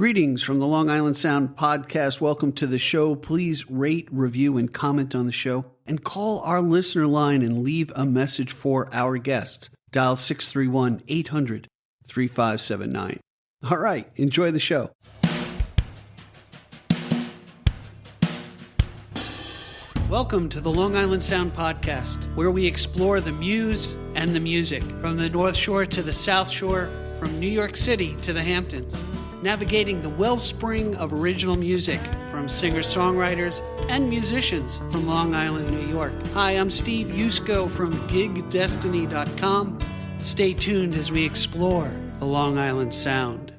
Greetings from the Long Island Sound podcast. Welcome to the show. Please rate, review, and comment on the show, and call our listener line and leave a message for our guest. Dial 631-800-3579. All right, enjoy the show. Welcome to the Long Island Sound podcast, where we explore the muse and the music, from the North Shore to the South Shore, from New York City to the Hamptons, navigating the wellspring of original music from singer-songwriters and musicians from Long Island, New York. Hi, I'm Steve Yusko from GigDestiny.com. Stay tuned as we explore the Long Island Sound.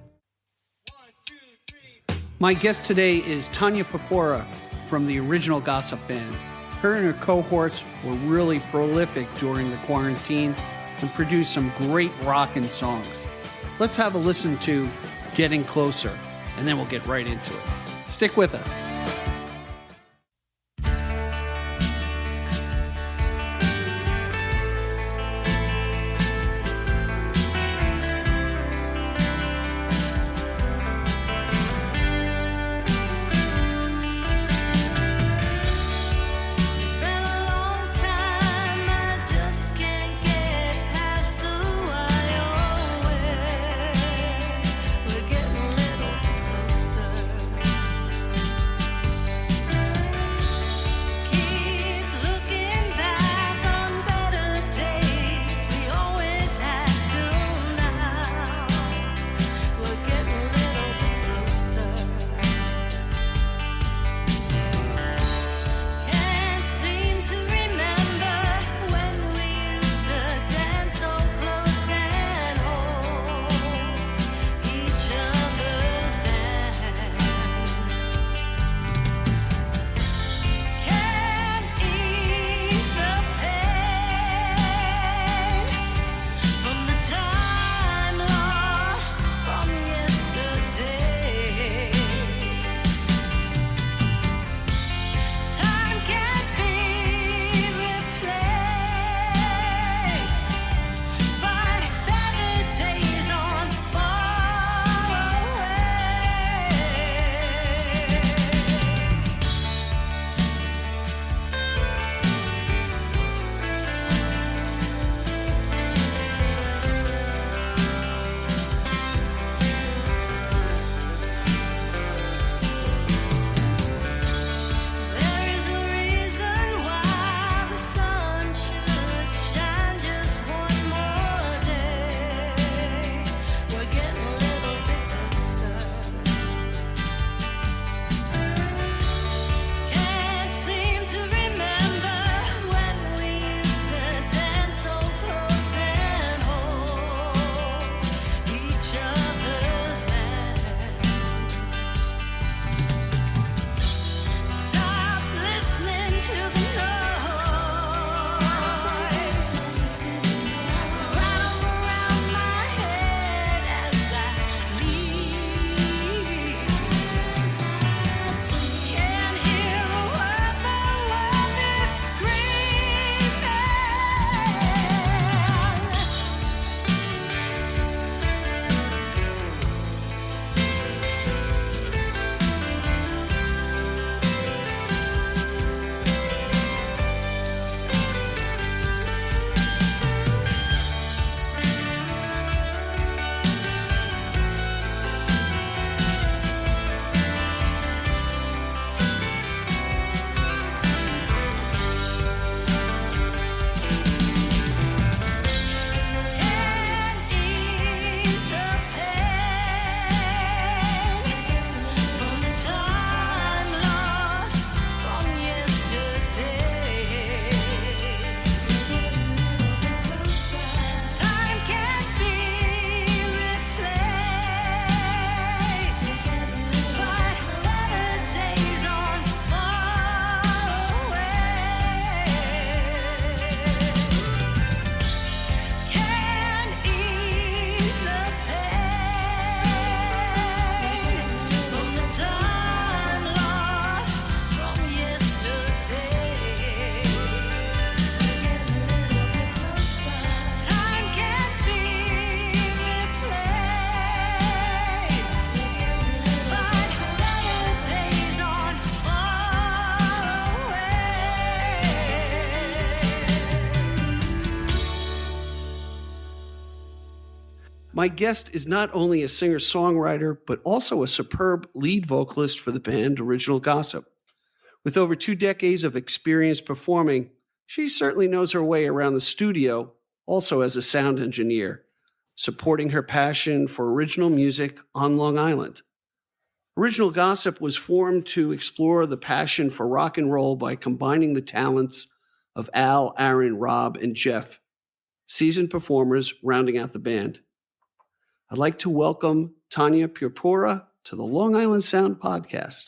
My guest today is Tanya Popora from the Original Gossip Band. Her and her cohorts were really prolific during the quarantine and produced some great rockin' songs. Let's have a listen to Getting Closer, and then we'll get right into it. Stick with us. My guest is not only a singer-songwriter, but also a superb lead vocalist for the band Original Gossip. With over 2 decades of experience performing, she certainly knows her way around the studio, also as a sound engineer, supporting her passion for original music on Long Island. Original Gossip was formed to explore the passion for rock and roll by combining the talents of Al, Aaron, Rob, and Jeff, seasoned performers rounding out the band. I'd like to welcome Tanya Purpura to the Long Island Sound podcast.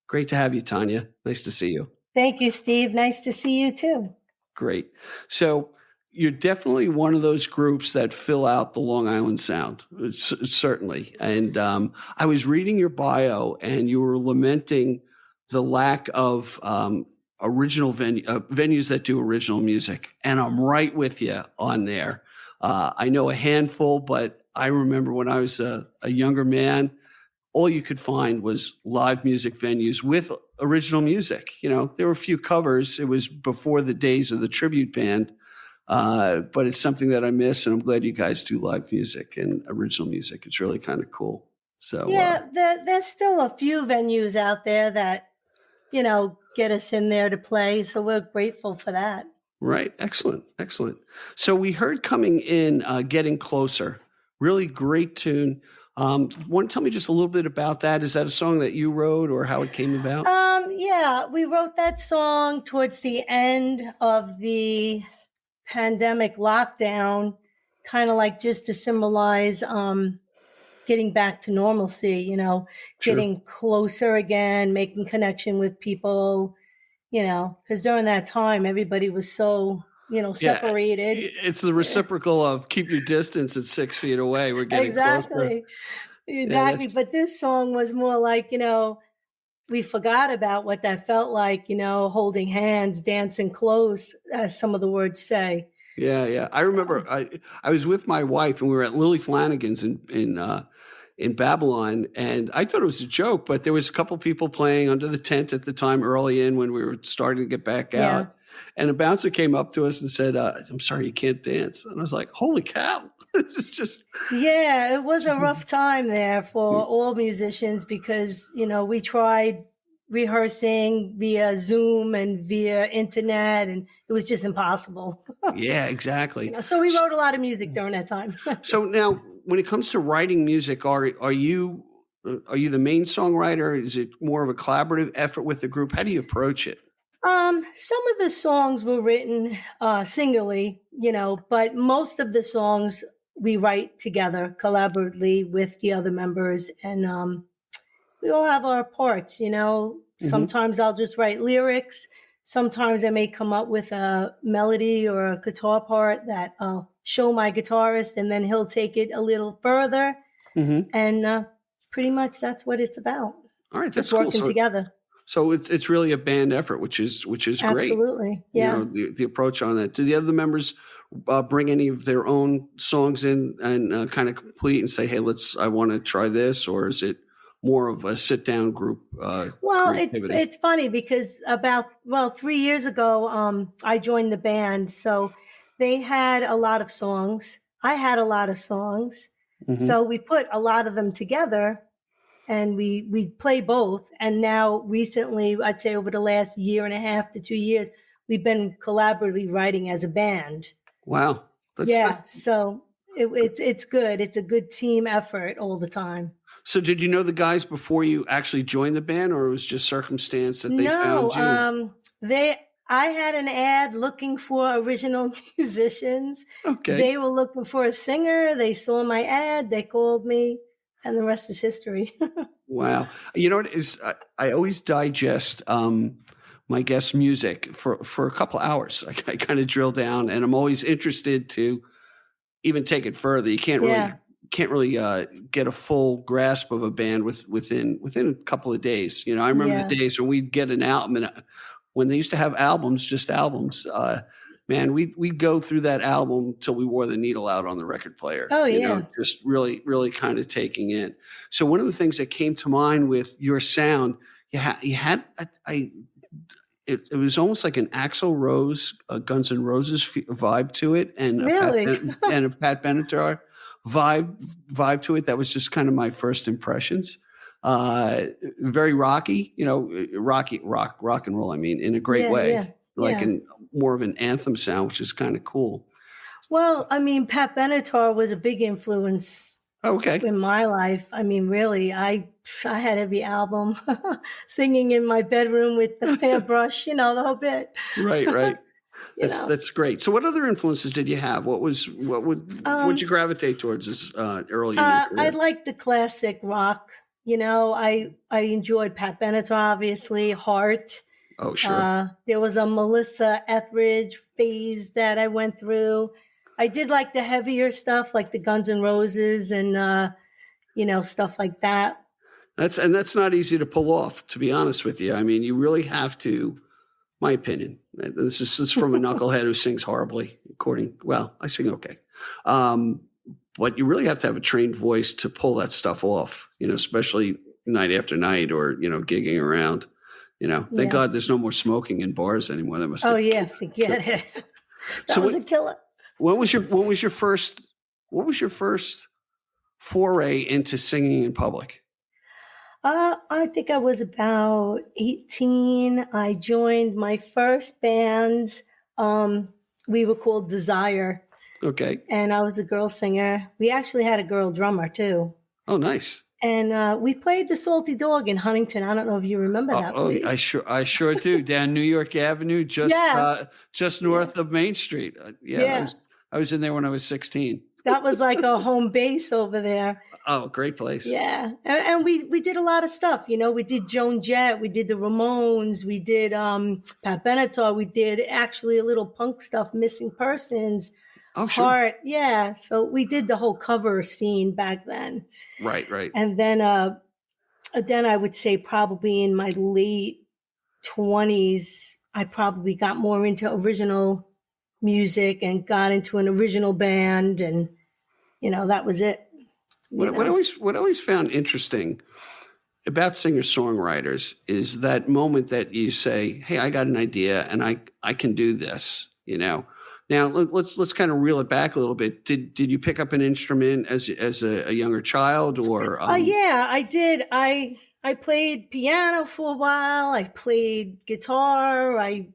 Great to have you, Tanya. Nice to see you. Thank you, Steve. Nice to see you too. Great. So you're definitely one of those groups that fill out the Long Island Sound, certainly. And I was reading your bio, and you were lamenting the lack of original venues that do original music. And I'm right with you on there. I know a handful, but I remember when I was a younger man, all you could find was live music venues with original music. You know, there were a few covers. It was before the days of the tribute band, but it's something that I miss, and I'm glad you guys do live music and original music. It's really kind of cool. So yeah, there's still a few venues out there that, you know, get us in there to play. So we're grateful for that. Right. Excellent. Excellent. So we heard coming in, Getting Closer. Really great tune. Want to tell me just a little bit about that? Is that a song that you wrote, or how it came about? Yeah, we wrote that song towards the end of the pandemic lockdown, kind of like just to symbolize getting back to normalcy, you know, getting closer again, making connection with people, you know, because during that time, everybody was so, you know, separated. Yeah, it's the reciprocal of keep your distance at 6 feet away. We're getting closer. Exactly. But this song was more like, you know, we forgot about what that felt like, you know, holding hands, dancing close, as some of the words say. Yeah. I remember I was with my wife, and we were at Lily Flanagan's in Babylon, and I thought it was a joke, but there was a couple people playing under the tent at the time early in when we were starting to get back out. And a bouncer came up to us and said, I'm sorry, you can't dance. And I was like, holy cow. It's just. Yeah, it was a rough time there for all musicians because, you know, we tried rehearsing via Zoom and via internet, and it was just impossible. Yeah, exactly. You know, so we wrote a lot of music during that time. So now, when it comes to writing music, are you the main songwriter? Is it more of a collaborative effort with the group? How do you approach it? Some of the songs were written singly, you know, but most of the songs we write together collaboratively with the other members, and we all have our parts, you know. Sometimes I'll just write lyrics. Sometimes I may come up with a melody or a guitar part that I'll show my guitarist, and then he'll take it a little further. And pretty much that's what it's about. All right, that's just working together. So it's really a band effort, which is great. Absolutely, yeah. You know, the approach on that. Do the other members bring any of their own songs in and kind of complete and say, "Hey, I want to try this," or is it more of a sit down group? Well, it's funny because about 3 years ago, I joined the band, so they had a lot of songs. I had a lot of songs, so we put a lot of them together. And we play both. And now recently, I'd say over the last year and a half to 2 years, we've been collaboratively writing as a band. Wow. So it's good. It's a good team effort all the time. So did you know the guys before you actually joined the band, or it was just circumstance that they found you? I had an ad looking for original musicians. Okay. They were looking for a singer. They saw my ad. They called me. And the rest is history. Wow. You know what is, I always digest my guest music for a couple hours. I kind of drill down, and I'm always interested to even take it further. You can't really get a full grasp of a band within a couple of days. You know, I remember the days when we'd get an album, and when they used to have albums, just albums, man, we'd go through that album till we wore the needle out on the record player. Oh, yeah. You know, just really, really kind of taking in. So one of the things that came to mind with your sound, it was almost like an Axl Rose, Guns N' Roses vibe to it, and really? a Pat Benatar vibe to it. That was just kind of my first impressions. Very rocky, rock and roll. I mean, in a great way, in more of an anthem sound, which is kind of cool. Well, I mean, Pat Benatar was a big influence. Okay. In my life. I mean, really, I had every album singing in my bedroom with the hairbrush, the whole bit. Right. That's great. So what other influences did you have? What'd you gravitate towards as early in your career? I liked the classic rock. I enjoyed Pat Benatar, obviously, Heart. Oh, sure. There was a Melissa Etheridge phase that I went through. I did like the heavier stuff, like the Guns N' Roses and, stuff like that. That's not easy to pull off, to be honest with you. I mean, you really have to, my opinion, this is from a knucklehead who sings horribly, I sing okay. But you really have to have a trained voice to pull that stuff off, especially night after night or, gigging around, thank God there's no more smoking in bars anymore. That must forget it. That was a killer. What was your first foray into singing in public? I think I was about 18. I joined my first band. We were called Desire. Okay. And I was a girl singer. We actually had a girl drummer too. Oh, nice. And we played the Salty Dog in Huntington. I don't know if you remember that place. I sure do. Down New York Avenue, just north of Main Street. I was in there when I was 16. That was like a home base over there. Oh, great place. Yeah. And we did a lot of stuff. We did Joan Jett. We did the Ramones. We did Pat Benatar. We did actually a little punk stuff, Missing Persons. Oh, sure. Heart. Yeah. So we did the whole cover scene back then. Right. And then I would say probably in my late 20s, I probably got more into original music and got into an original band, and that was it. What I always found interesting about singer-songwriters is that moment that you say, "Hey, I got an idea, and I can do this." Now let's kind of reel it back a little bit. Did you pick up an instrument as a younger child, or? Yeah, I did. I played piano for a while. I played guitar. I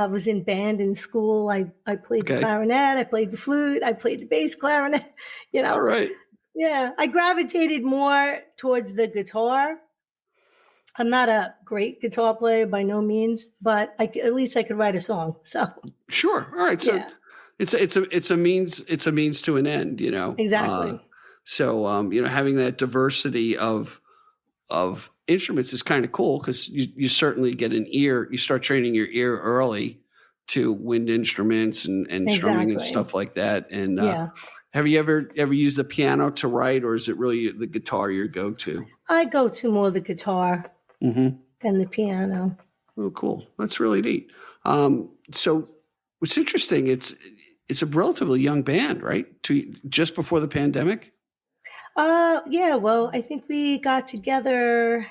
was in band in school. I played the clarinet. I played the flute. I played the bass clarinet. All right. Yeah, I gravitated more towards the guitar. I'm not a great guitar player by no means, but at least I could write a song. So sure. All right. So it's a means to an end. Exactly. So having that diversity of instruments is kind of cool because you certainly get an ear. You start training your ear early to wind instruments and strumming and stuff like that. And have you ever used the piano to write, or is it really the guitar your go-to? I go to more the guitar than the piano. Oh, cool. That's really neat. So what's interesting, it's a relatively young band, right? Just before the pandemic? Yeah, well, I think we got together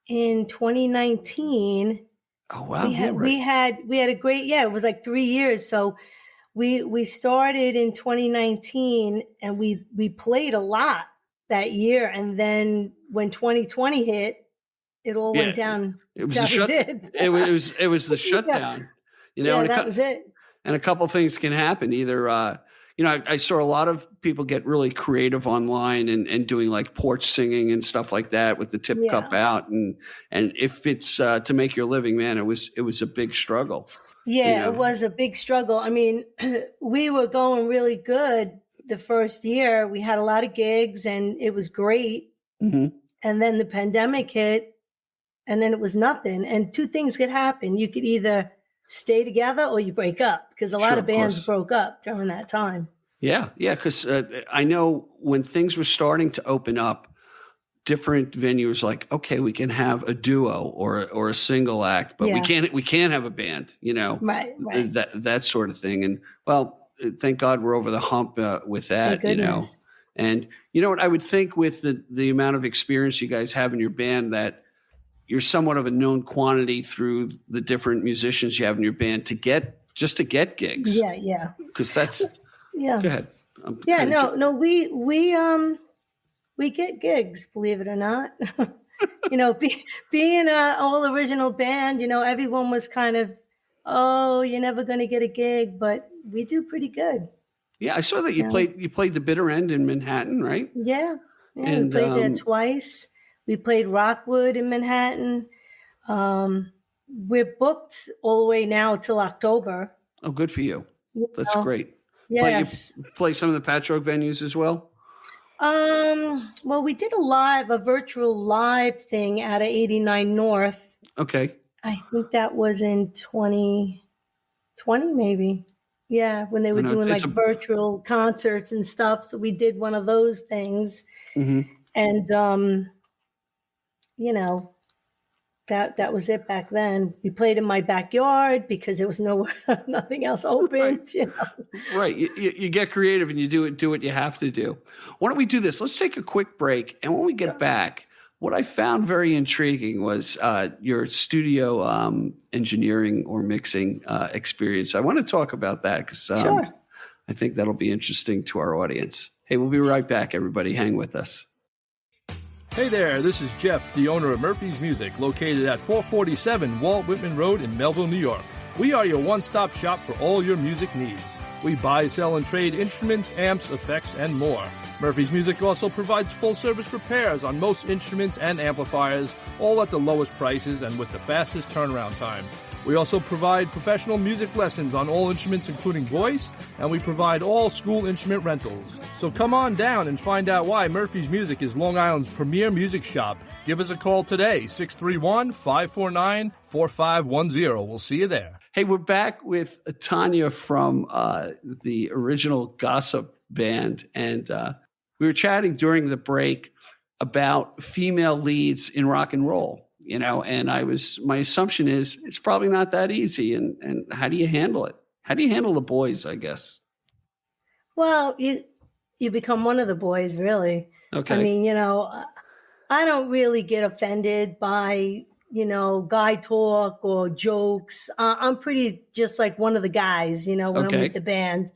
in 2019. Oh, wow. We had a great, it was like 3 years. So we started in 2019 and we played a lot that year. And then when 2020 hit, it all went down. It was it was the shutdown. That was it. And a couple things can happen. Either I saw a lot of people get really creative online and doing like porch singing and stuff like that with the tip cup out. And if it's to make your living, man, it was a big struggle. Yeah, it was a big struggle. I mean, we were going really good the first year. We had a lot of gigs and it was great. Mm-hmm. And then the pandemic hit and then it was nothing. And two things could happen. You could either stay together or you break up, because a lot of bands broke up during that time. Yeah. Because I know when things were starting to open up, different venues like, okay, we can have a duo or a single act, but we can't have a band, right. That sort of thing. And well, thank God we're over the hump with that, And you know what, I would think with the amount of experience you guys have in your band that you're somewhat of a known quantity through the different musicians you have in your band to get gigs. Yeah. Because that's, go ahead. Yeah, no, we get gigs, believe it or not. Being a all original band, everyone was kind of, oh, you're never going to get a gig, but we do pretty good. Yeah, I saw that you played the Bitter End in Manhattan, right? Yeah, And we played there twice. We played Rockwood in Manhattan. We're booked all the way now till October. Oh, good for you. That's great. Yes. Play some of the Patchwork venues as well? Well, we did a virtual live thing out of 89 North. Okay. I think that was in 2020, maybe. Yeah, when they were doing virtual concerts and stuff. So we did one of those things. Mm-hmm. And, that was it back then. We played in my backyard because there was nothing else open. Right. You get creative and you do what you have to do. Why don't we do this? Let's take a quick break. And when we get back, what I found very intriguing was your studio engineering or mixing experience. I want to talk about that because Sure. I think that'll be interesting to our audience. Hey, we'll be right back, everybody. Hang with us. Hey there, this is Jeff, the owner of Murphy's Music, located at 447 Walt Whitman Road in Melville, New York. We are your one-stop shop for all your music needs. We buy, sell, and trade instruments, amps, effects, and more. Murphy's Music also provides full-service repairs on most instruments and amplifiers, all at the lowest prices and with the fastest turnaround time. We also provide professional music lessons on all instruments, including voice, and we provide all school instrument rentals. So come on down and find out why Murphy's Music is Long Island's premier music shop. Give us a call today, 631-549-4510. We'll see you there. Hey, we're back with Tanya from the original Gossip Band, and we were chatting during the break about female leads in rock and roll. And my assumption is it's probably not that easy. And how do you handle it? How do you handle the boys, I guess? Well, you become one of the boys, really. Okay. I mean, I don't really get offended by, guy talk or jokes. I'm pretty just like one of the guys, when I'm with the band.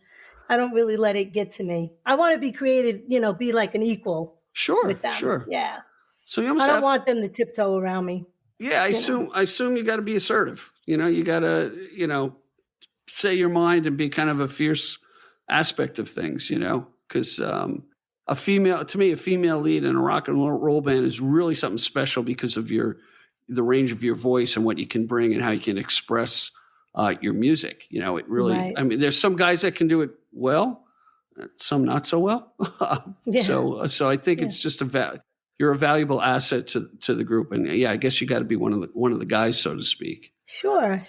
I don't really let it get to me. I want to be created, be like an equal with them. Sure. Yeah. So I don't want them to tiptoe around me. Yeah, I assume you got to be assertive. You got to, say your mind and be kind of a fierce aspect of things, because a female lead in a rock and roll band is really something special because of the range of your voice and what you can bring and how you can express your music. It really, right. I mean, there's some guys that can do it well, some not so well. Yeah. So I think it's just you're a valuable asset to the group, and I guess you got to be one of the guys, so to speak. Sure.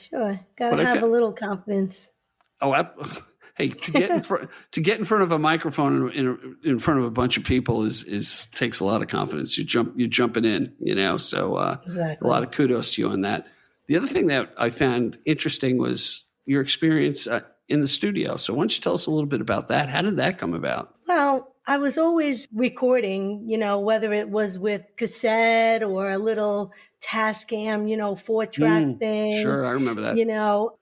Got to have a little confidence. Oh, hey, to get in front of a microphone in front of a bunch of people is takes a lot of confidence. You're jumping in, So exactly. A lot of kudos to you on that. The other thing that I found interesting was your experience in the studio. So why don't you tell us a little bit about that? How did that come about? Well, I was always recording, whether it was with cassette or a little Tascam, 4-track thing. Sure, I remember that.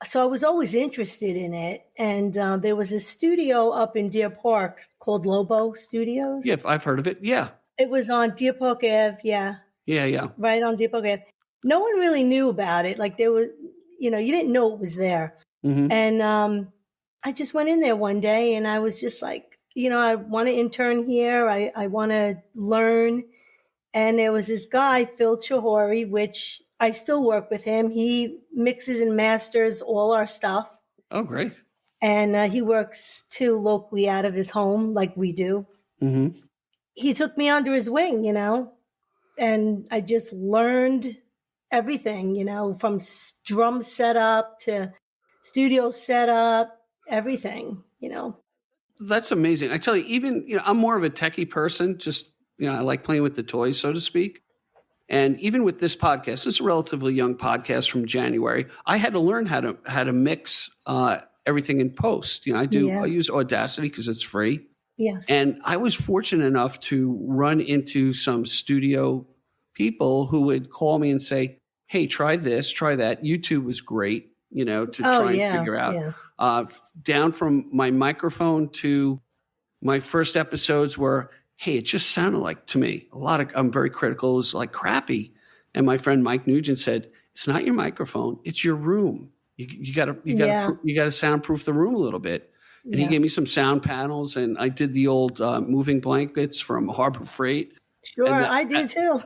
So I was always interested in it. And there was a studio up in Deer Park called Lobo Studios. Yeah, I've heard of it. Yeah. It was on Deer Park Ave. Yeah. Yeah. Right on Deer Park Ave. No one really knew about it. Like there was, you didn't know it was there. Mm-hmm. And I just went in there one day and I was just like, I want to intern here. I want to learn. And there was this guy, Phil Chahori, which I still work with him. He mixes and masters all our stuff. Oh, great. And he works too locally out of his home like we do. Mm-hmm. He took me under his wing, and I just learned everything, from drum setup to studio setup, everything, That's amazing. I tell you, even, I'm more of a techie person. Just, I like playing with the toys, so to speak. And even with this podcast, this is a relatively young podcast from January. I had to learn how to mix everything in post. I use Audacity because it's free. Yes. And I was fortunate enough to run into some studio people who would call me and say, hey, try this, try that. YouTube was great, to try and figure out. Yeah. Down from my microphone to my first episodes were, hey, it just sounded like, to me, I'm very critical, it was like crappy. And my friend Mike Nugent said, it's not your microphone, it's your room. You got to soundproof the room a little bit. And he gave me some sound panels, and I did the old moving blankets from Harbor Freight. Sure, I do too.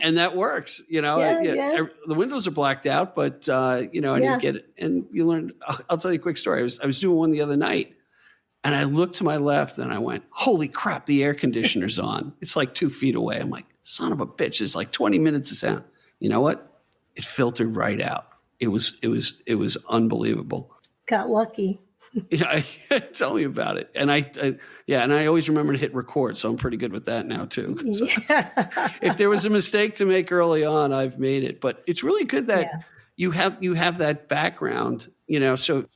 and that works, The windows are blacked out, but I didn't get it. And you learn. I'll tell you a quick story. I was doing one the other night, and I looked to my left, and I went, "Holy crap! The air conditioner's on. It's like 2 feet away." I'm like, "Son of a bitch!" There's like 20 minutes of sound. You know what? It filtered right out. It was unbelievable. Got lucky. Yeah, tell me about it. And I always remember to hit record, so I'm pretty good with that now too. So if there was a mistake to make early on, I've made it. But it's really good that you have that background, So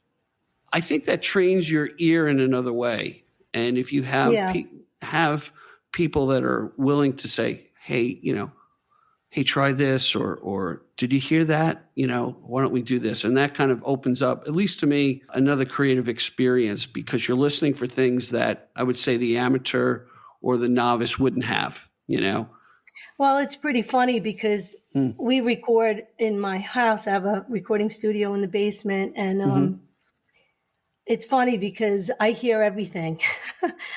I think that trains your ear in another way. And if you have people that are willing to say, hey, hey, try this, or did you hear that? Why don't we do this? And that kind of opens up, at least to me, another creative experience, because you're listening for things that I would say the amateur or the novice wouldn't have, Well, it's pretty funny because we record in my house. I have a recording studio in the basement, and it's funny because I hear everything.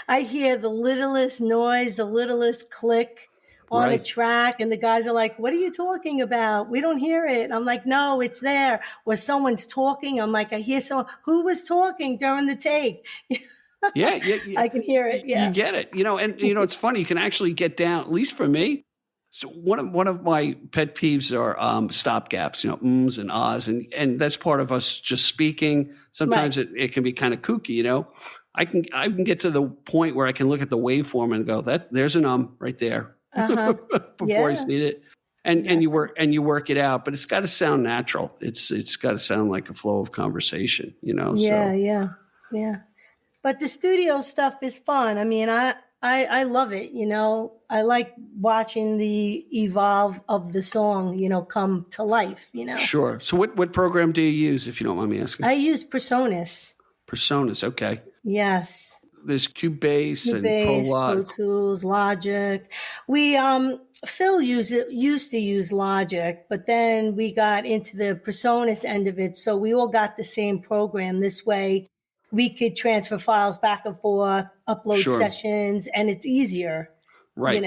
I hear the littlest noise, the littlest click on a track, and the guys are like, what are you talking about? We don't hear it. I'm like, no, it's there. Or someone's talking. I'm like, I hear someone. Who was talking during the take? Yeah. I can hear it. Yeah. You get it. And it's funny. You can actually get down, at least for me. So one of my pet peeves are stop gaps, ums and ahs, and that's part of us just speaking. Sometimes it can be kind of kooky, I can get to the point where I can look at the waveform and go, there's an right there. Before I see it, and you work it out, but it's got to sound natural. It's got to sound like a flow of conversation, Yeah. But the studio stuff is fun. I mean, I love it. I like watching the evolve of the song, come to life. Sure. So what program do you use, if you don't mind me asking? I use PreSonus. PreSonus, okay. Yes. There's Cubase and Pro Tools, Logic. Phil used to use Logic, but then we got into the PreSonus end of it. So we all got the same program. This way we could transfer files back and forth, upload sessions, and it's easier, right?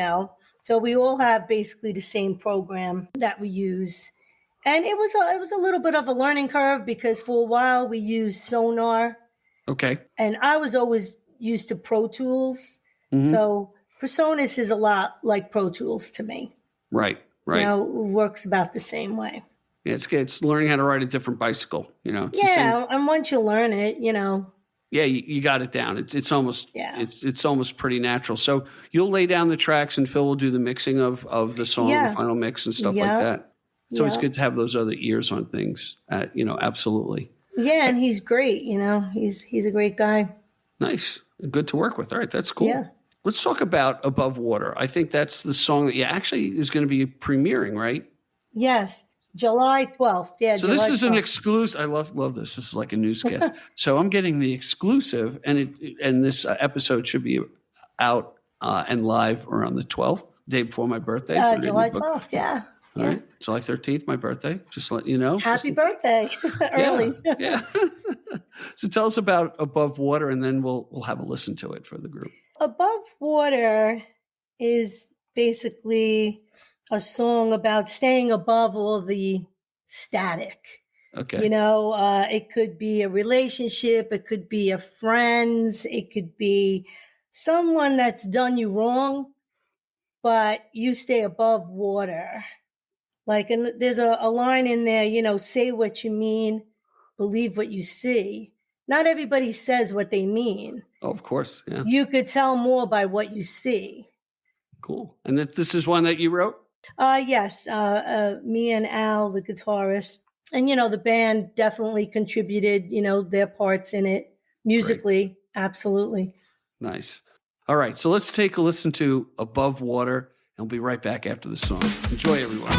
So we all have basically the same program that we use. And it was a little bit of a learning curve because for a while we used Sonar. Okay. And I was always used to Pro Tools. So PreSonus is a lot like Pro Tools to me. Right. It works about the same way. Yeah, it's learning how to ride a different bicycle, and once you learn it, Yeah, you got it down. It's almost it's almost pretty natural. So you'll lay down the tracks and Phil will do the mixing of the song, the final mix and stuff like that. So it's good to have those other ears on things. Absolutely. Yeah, and he's great, he's a great guy. Nice. Good to work with. All right, that's cool. Yeah. Let's talk about Above Water. I think that's the song that actually is going to be premiering, right? Yes, July 12th. Yeah. So this is an exclusive. I love this. This is like a newscast. So I'm getting the exclusive, and this episode should be out and live around the 12th, day before my birthday. July 12th. Yeah. All right. July 13th, my birthday. Just letting you know. Happy birthday. Early. Yeah. So tell us about Above Water, and then we'll have a listen to it for the group. Above Water is basically a song about staying above all the static. Okay. It could be a relationship. It could be a friends. It could be someone that's done you wrong, but you stay above water. And there's a line in there, say what you mean, believe what you see. Not everybody says what they mean. Oh, of course. Yeah. You could tell more by what you see. Cool. And this is one that you wrote? Yes. Me and Al, the guitarist. And, the band definitely contributed, their parts in it musically. Great. Absolutely. Nice. All right. So let's take a listen to Above Water, and we'll be right back after the song. Enjoy, everyone.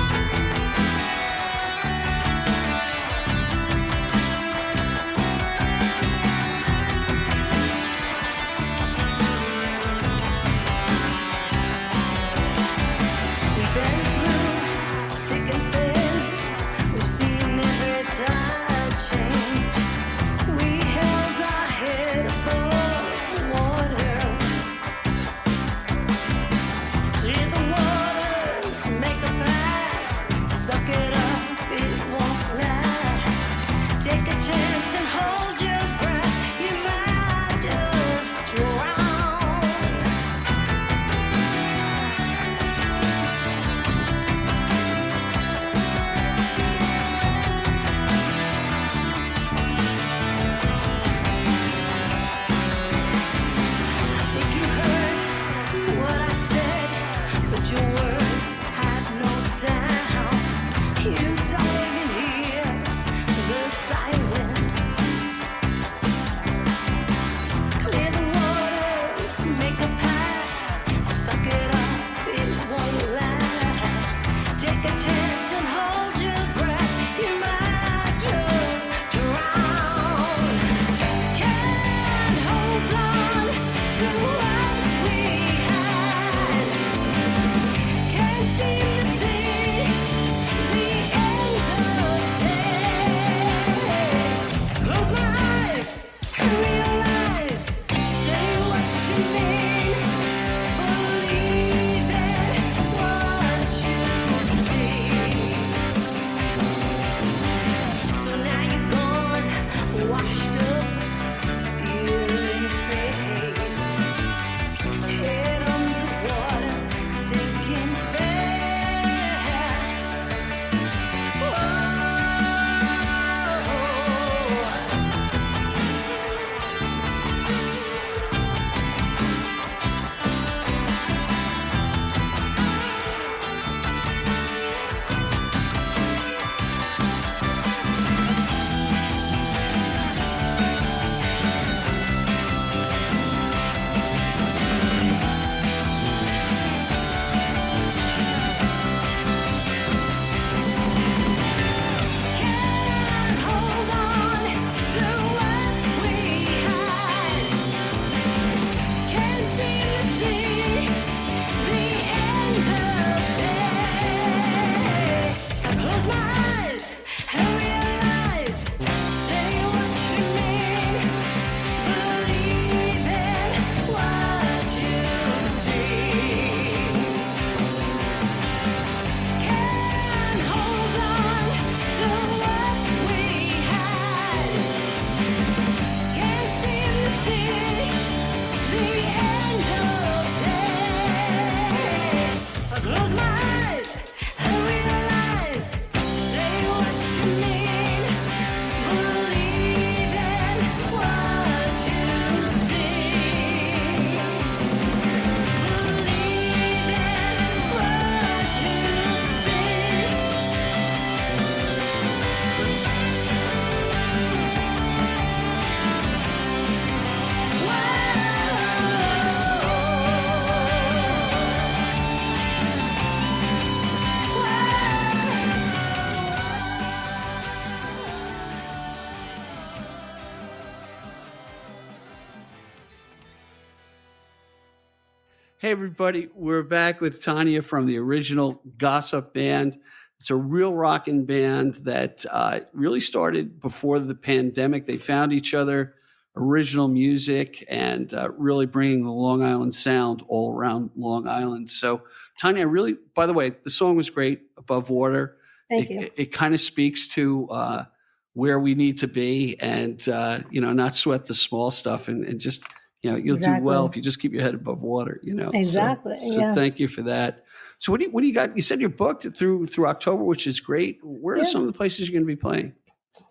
Hey, everybody. We're back with Tanya from the original Gossip Band. It's a real rockin' band that really started before the pandemic. They found each other, original music, and really bringing the Long Island sound all around Long Island. So, Tanya, really, by the way, the song was great, Above Water. Thank you. It kind of speaks to where we need to be and, not sweat the small stuff and just, you'll do well if you just keep your head above water, Exactly. So thank you for that. So what do you got? You said you're booked through October, which is great. Where are some of the places you're going to be playing?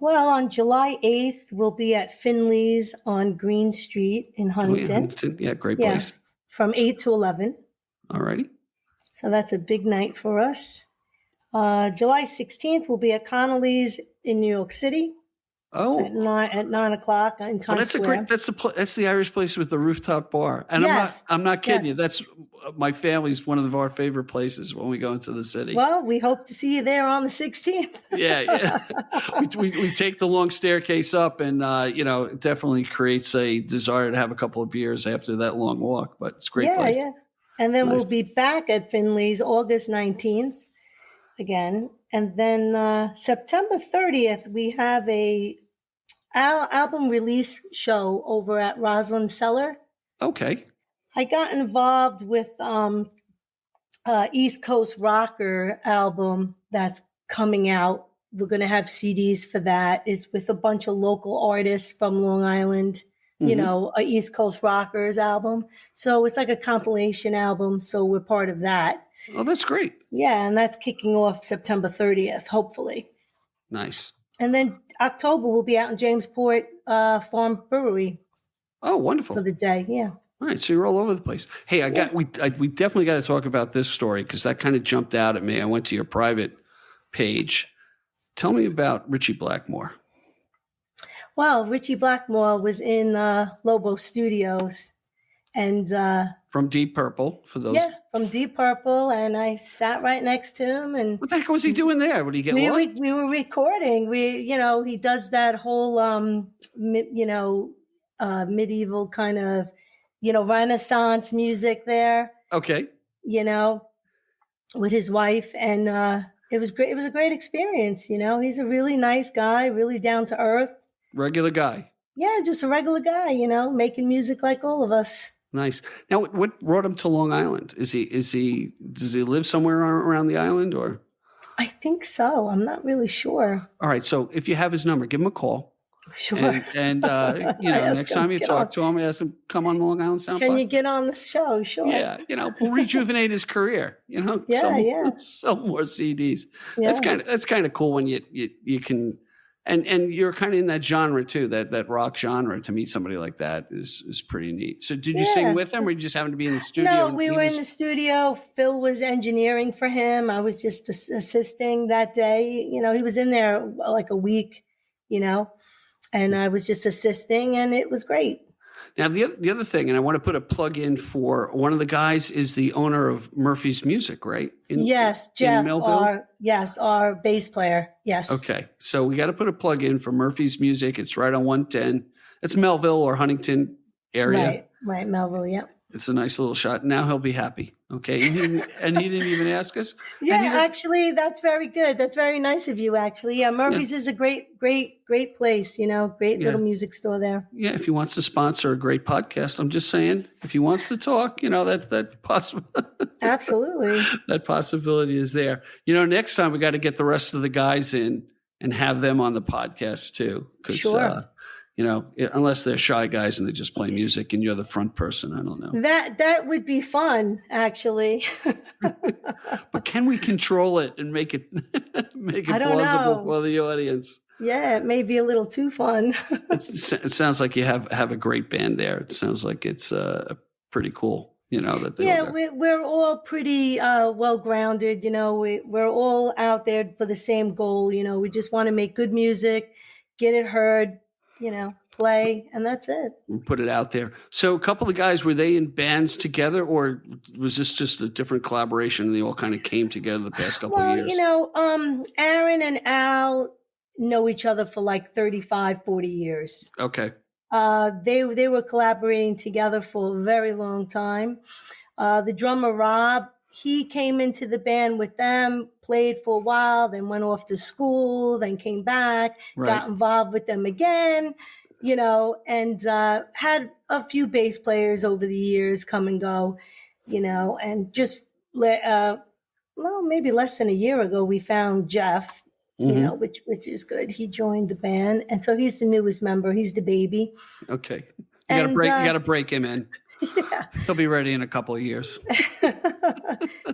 Well, on July 8th, we'll be at Finley's on Green Street in Huntington. Yeah, great place. From 8 to 11. All righty. So that's a big night for us. July 16th, we'll be at Connolly's in New York City. Oh, at 9 o'clock in Times Square. That's the Irish place with the rooftop bar. And yes. I'm not kidding you. That's my family's one of our favorite places when we go into the city. Well, we hope to see you there on the 16th. Yeah. we take the long staircase up, and it definitely creates a desire to have a couple of beers after that long walk. But it's a great place. Yeah. And then we'll be back at Finley's August 19th again. And then September 30th, we have our album release show over at Roslyn Cellar. Okay. I got involved with East Coast Rocker album that's coming out. We're going to have CDs for that. It's with a bunch of local artists from Long Island, a East Coast Rockers album. So it's like a compilation album. So we're part of that. Oh, that's great. Yeah, and that's kicking off September 30th, hopefully. Nice. And then October, we'll be out in Jamesport Farm Brewery. Oh, wonderful. For the day, yeah. All right, so you're all over the place. Hey, we definitely got to talk about this story because that kind of jumped out at me. I went to your private page. Tell me about Richie Blackmore. Well, Richie Blackmore was in Lobo Studios. And from Deep Purple, for those. Yeah, from Deep Purple, and I sat right next to him. And what the heck was he doing there? Would he get lost? We were recording. He does that whole, medieval kind of, Renaissance music there. Okay. With his wife, and it was great. It was a great experience. He's a really nice guy, really down to earth. Regular guy. Yeah, just a regular guy. Making music like all of us. Nice. Now, what brought him to Long Island? Does he live somewhere around the island, or? I think so. I'm not really sure. All right. So if you have his number, give him a call. Sure. And next time you talk to him, ask him, come on Long Island Sound. Can you get on the show? Sure. Yeah. We'll rejuvenate his career, Yeah. Sell more CDs. Yeah. That's kind of cool when you can, and you're kind of in that genre too, that rock genre. To meet somebody like that is pretty neat. So did you sing with him, or you just happened to be in the studio? No, we were in the studio. Phil was engineering for him. I was just assisting that day. He was in there like a week, and I was just assisting, and it was great. Now, the other thing, and I want to put a plug in for one of the guys is the owner of Murphy's Music, right? Yes, Jeff, in Melville? our bass player. Yes. Okay. So we got to put a plug in for Murphy's Music. It's right on 110. It's Melville or Huntington area. Right. Melville. Yep. It's a nice little shot. Now he'll be happy. Okay. And he didn't even ask us. Yeah, actually, that's very good. That's very nice of you, actually. Yeah, Murphy's is a great place, great little music store there. Yeah, if he wants to sponsor a great podcast, I'm just saying, if he wants to talk, that Absolutely. That possibility is there. Next time we got to get the rest of the guys in and have them on the podcast too. Sure. Unless they're shy guys and they just play music and you're the front person. I don't know. That would be fun, actually. But can we control it and make it plausible for the audience? Yeah, it may be a little too fun. It sounds like you have a great band there. It sounds like it's pretty cool. We're all pretty well grounded. We're all out there for the same goal. We just want to make good music, get it heard. Play, and that's it. Put it out there. So a couple of guys, were they in bands together, or was this just a different collaboration and they all kind of came together the past couple of years? Aaron and Al know each other for like 35, 40 years. Okay. They were collaborating together for a very long time. The drummer, Rob, he came into the band with them, played for a while, then went off to school, then came back, got involved with them again, and had a few bass players over the years come and go, and just maybe less than a year ago, we found Jeff, which is good. He joined the band, and so he's the newest member. He's the baby. Okay, you got to break him in. Yeah, he'll be ready in a couple of years.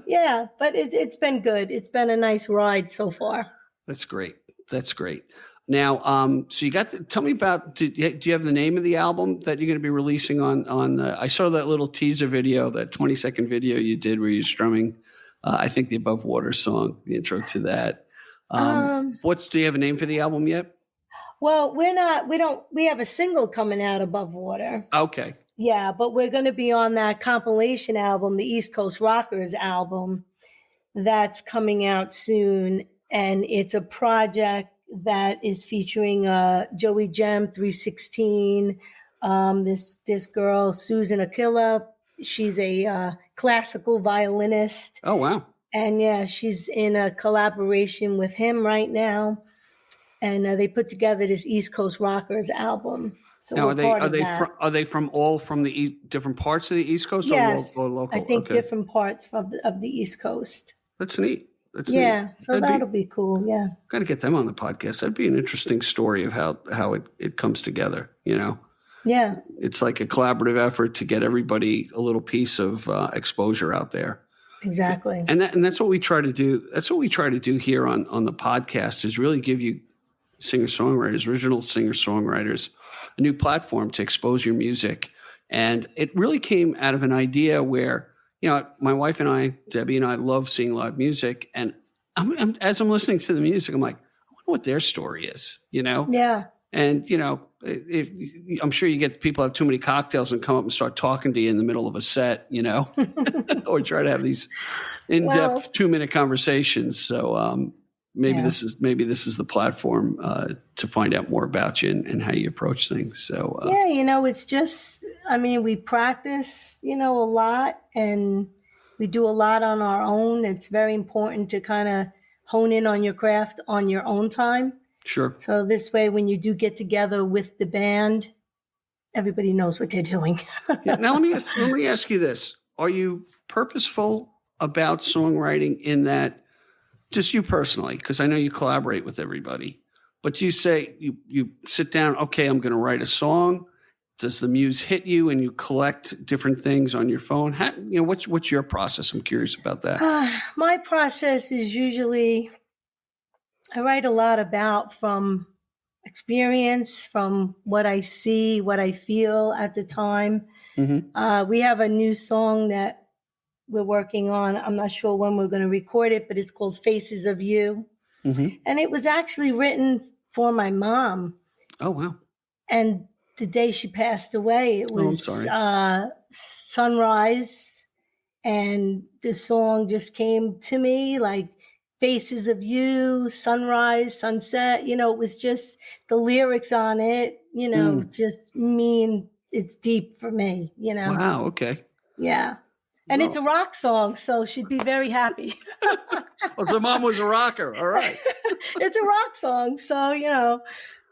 Yeah, but it's been good. It's been a nice ride so far. That's great. Now, so tell me about. Do you have the name of the album that you're going to be releasing on? I saw that little teaser video, that 20-second video you did where you're strumming. I think the Above Water song, the intro to that. Do you have a name for the album yet? Well, we have a single coming out, Above Water. Okay. Yeah, but we're going to be on that compilation album, the East Coast Rockers album, that's coming out soon. And it's a project that is featuring Joey Gem 316, this girl, Susan Aquila. She's a classical violinist. Oh, wow. And yeah, she's in a collaboration with him right now. And they put together this East Coast Rockers album. So now, are they from the different parts of the East Coast? Yes, or local? I think different parts of the East Coast. That's neat. So that'll be cool. Yeah, got to get them on the podcast. That'd be an interesting story of how it comes together. Yeah, it's like a collaborative effort to get everybody a little piece of exposure out there. Exactly. And that's what we try to do. That's what we try to do here on the podcast, is really give you singer-songwriters, original singer-songwriters, a new platform to expose your music. And it really came out of an idea where, my wife and I, Debbie and I, love seeing live music. And as I'm listening to the music, I'm like, I wonder what their story is, Yeah. And, if I'm sure you get people have too many cocktails and come up and start talking to you in the middle of a set, or try to have these in-depth 2-minute conversations. So, maybe this is the platform to find out more about you and how you approach things. So it's just, we practice, a lot, and we do a lot on our own. It's very important to kind of hone in on your craft on your own time. Sure. So this way, when you do get together with the band, everybody knows what they're doing. Now let me ask you this: are you purposeful about songwriting in that? Just you personally, because I know you collaborate with everybody, but do you say you sit down, okay, I'm going to write a song. Does the muse hit you and you collect different things on your phone? What's your process? I'm curious about that. My process is usually, I write a lot from experience, from what I see, what I feel at the time. Mm-hmm. We have a new song that we're working on. I'm not sure when we're going to record it, but it's called Faces of You. Mm-hmm. And it was actually written for my mom. Oh, wow. And the day she passed away, it was sunrise. And the song just came to me like Faces of You, sunrise, sunset. It was just the lyrics on it, just mean it's deep for me, Wow. Okay. Yeah. And it's a rock song, so she'd be very happy. Well, so mom was a rocker. All right. It's a rock song, so,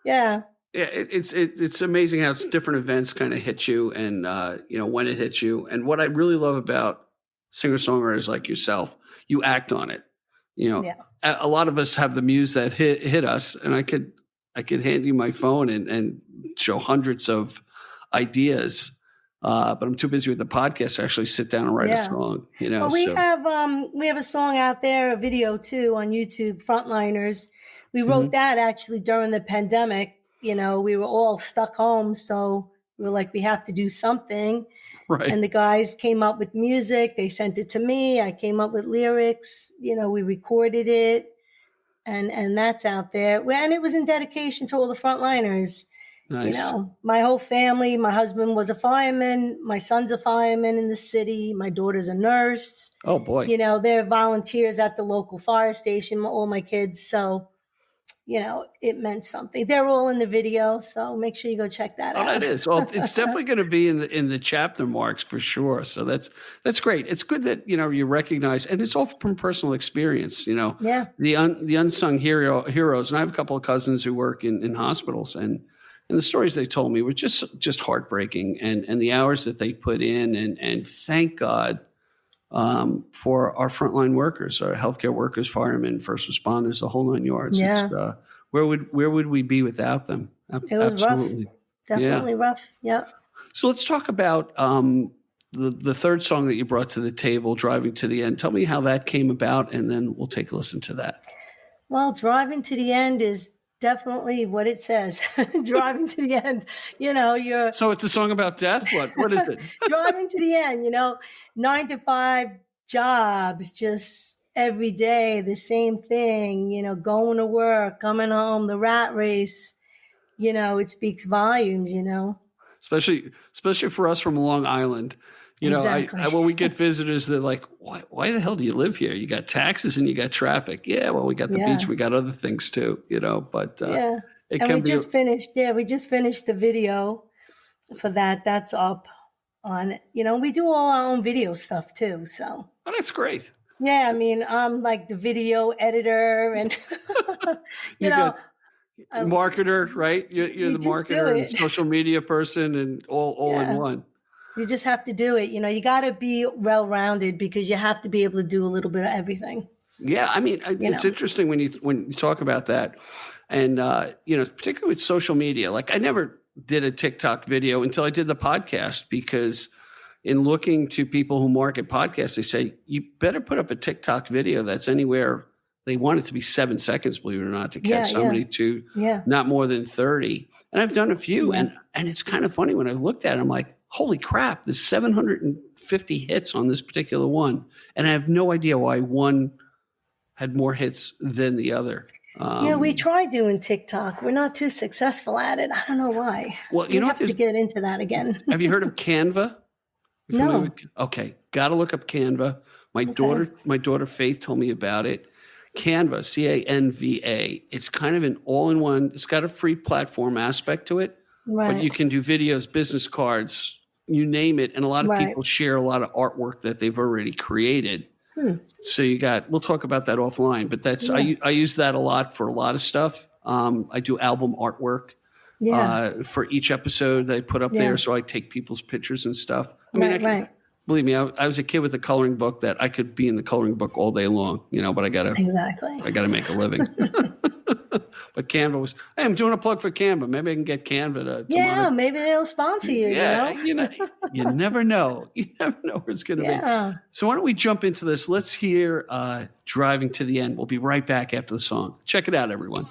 yeah. Yeah, it's amazing how different events kind of hit you and, when it hits you. And what I really love about singer-songwriters like yourself, you act on it. A lot of us have the muse that hit us, and I could hand you my phone and show hundreds of ideas. But I'm too busy with the podcast to actually sit down and write a song. Well, we have a song out there, a video too on YouTube, Frontliners. We wrote that actually during the pandemic. We were all stuck home, so we were like, we have to do something. Right. And the guys came up with music. They sent it to me. I came up with lyrics. We recorded it, and that's out there. And it was in dedication to all the frontliners. Nice. My whole family, my husband was a fireman. My son's a fireman in the city. My daughter's a nurse. Oh, boy. They're volunteers at the local fire station, all my kids. So, it meant something. They're all in the video, so make sure you go check that out. Oh, that is. Well, it's definitely going to be in the chapter marks for sure. So that's great. It's good that you recognize, and it's all from personal experience. Yeah. The unsung heroes, and I have a couple of cousins who work in hospitals, and the stories they told me were just heartbreaking, and the hours that they put in, and thank God for our frontline workers, our healthcare workers, firemen, first responders, the whole 9 yards. Yeah. It's, where would we be without them? It was Absolutely. rough. Definitely rough. Yeah. So let's talk about the third song that you brought to the table, Driving to the End. Tell me how that came about, and then we'll take a listen to that. Well, Driving to the End is definitely what it says. Driving to the end, you're. So it's a song about death? What is it? Driving to the end, 9 to 5 jobs, just every day, the same thing, going to work, coming home, the rat race, it speaks volumes, Especially for us from Long Island. Exactly. When we get visitors, they're like, why the hell do you live here? You got taxes and you got traffic. Yeah, well, we got the beach. We got other things too, but yeah. It and can we be. We just finished the video for that. That's up on it. We do all our own video stuff too. So. Oh, that's great. Yeah, I mean, I'm like the video editor and, marketer, right? You're the marketer and social media person and all in one. You just have to do it. You got to be well-rounded because you have to be able to do a little bit of everything. Yeah. I mean, it's interesting when you talk about that and, particularly with social media, like I never did a TikTok video until I did the podcast because in looking to people who market podcasts, they say, you better put up a TikTok video that's anywhere. They want it to be 7 seconds, believe it or not, to catch somebody to not more than 30. And I've done a few and it's kind of funny when I looked at it, I'm like, holy crap, there's 750 hits on this particular one. And I have no idea why one had more hits than the other. We tried doing TikTok. We're not too successful at it. I don't know why. Well, we have to get into that again. Have you heard of Canva? No. Okay. Got to look up Canva. My daughter Faith told me about it. Canva, Canva. It's kind of an all-in-one. It's got a free platform aspect to it, but you can do videos, business cards, you name it. And a lot of people share a lot of artwork that they've already created. So we'll talk about that offline, but I use that a lot for a lot of stuff. I do album artwork for each episode that I put up there. So I take people's pictures and stuff. I mean, believe me, I was a kid with a coloring book that I could be in the coloring book all day long, but I gotta make a living. But Canva was, hey, I'm doing a plug for Canva. Maybe I can get Canva to maybe they'll sponsor you. You never know. You never know where it's going to be. So why don't we jump into this? Let's hear Driving to the End. We'll be right back after the song. Check it out, everyone.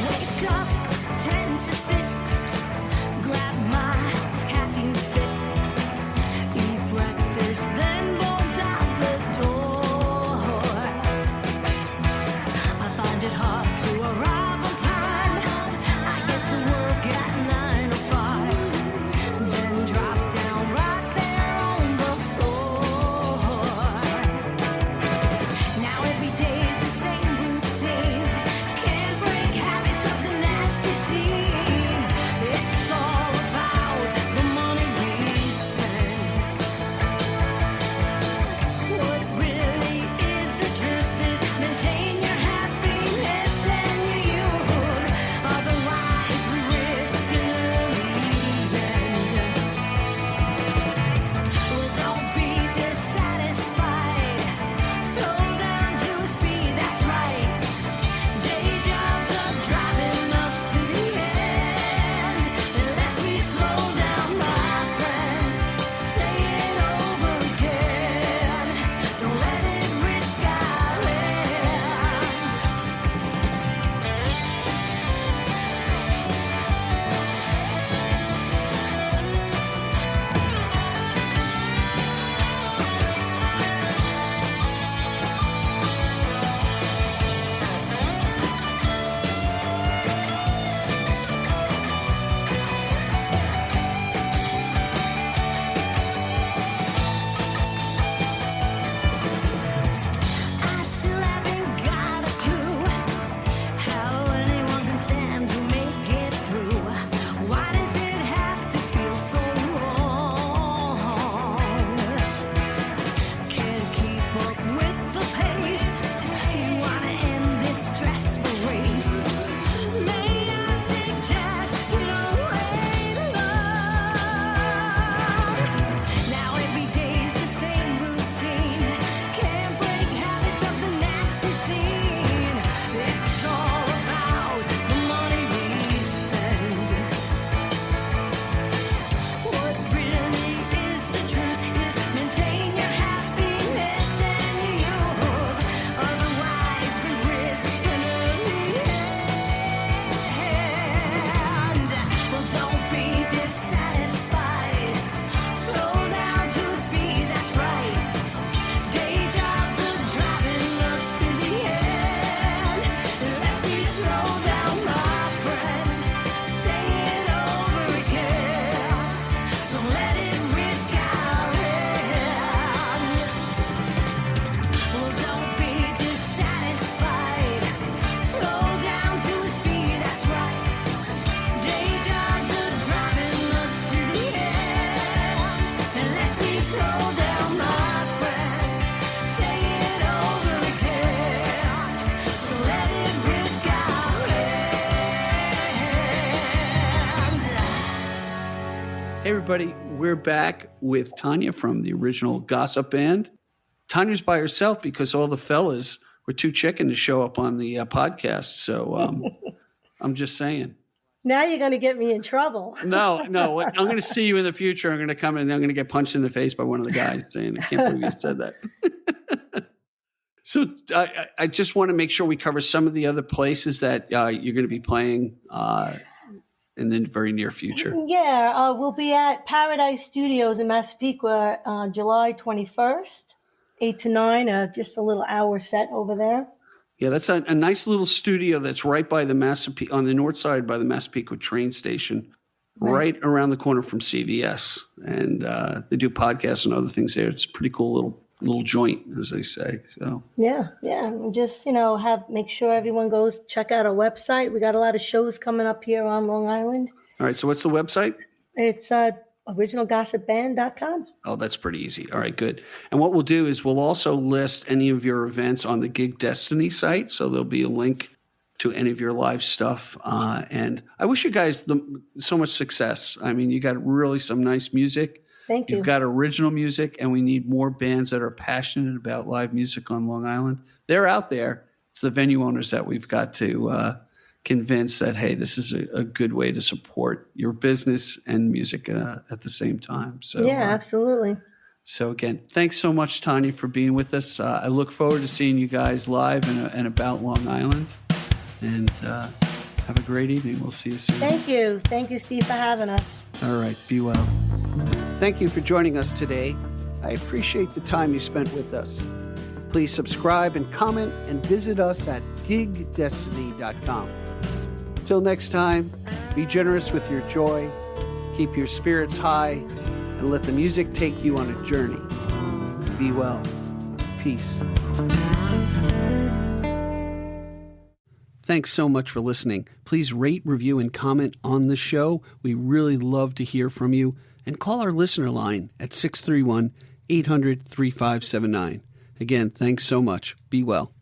Wake up 10 to 6, grab my caffeine fix. Hey, everybody. We're back with Tanya from the original Gossip Band. Tanya's by herself because all the fellas were too chicken to show up on the podcast. So I'm just saying. Now you're going to get me in trouble. No. I'm going to see you in the future. I'm going to come in and I'm going to get punched in the face by one of the guys saying, I can't believe you said that. So I just want to make sure we cover some of the other places that you're going to be playing in the very near future. Yeah, we'll be at Paradise Studios in Massapequa July 21st, 8 to 9, just a little hour set over there. Yeah, that's a nice little studio that's right by the on the north side by the Massapequa train station, right around the corner from CVS. And they do podcasts and other things there. It's a pretty cool little joint, as they say. So yeah. And just, make sure everyone goes check out our website. We got a lot of shows coming up here on Long Island. All right. So what's the website? It's originalgossipband.com. Oh, that's pretty easy. All right, good. And what we'll do is we'll also list any of your events on the Gig Destiny site. So there'll be a link to any of your live stuff. And I wish you guys so much success. I mean, you got really some nice music. Thank you. You've got original music, and we need more bands that are passionate about live music on Long Island. They're out there. It's the venue owners that we've got to convince that, hey, this is a good way to support your business and music at the same time. So yeah, absolutely. So again, thanks so much, Tanya, for being with us. I look forward to seeing you guys live and about Long Island. And have a great evening. We'll see you soon. Thank you. Thank you, Steve, for having us. All right. Be well. Thank you for joining us today. I appreciate the time you spent with us. Please subscribe and comment and visit us at gigdestiny.com. Till next time, be generous with your joy, keep your spirits high, and let the music take you on a journey. Be well. Peace. Thanks so much for listening. Please rate, review, and comment on the show. We really love to hear from you. And call our listener line at 631-800-3579. Again, thanks so much. Be well.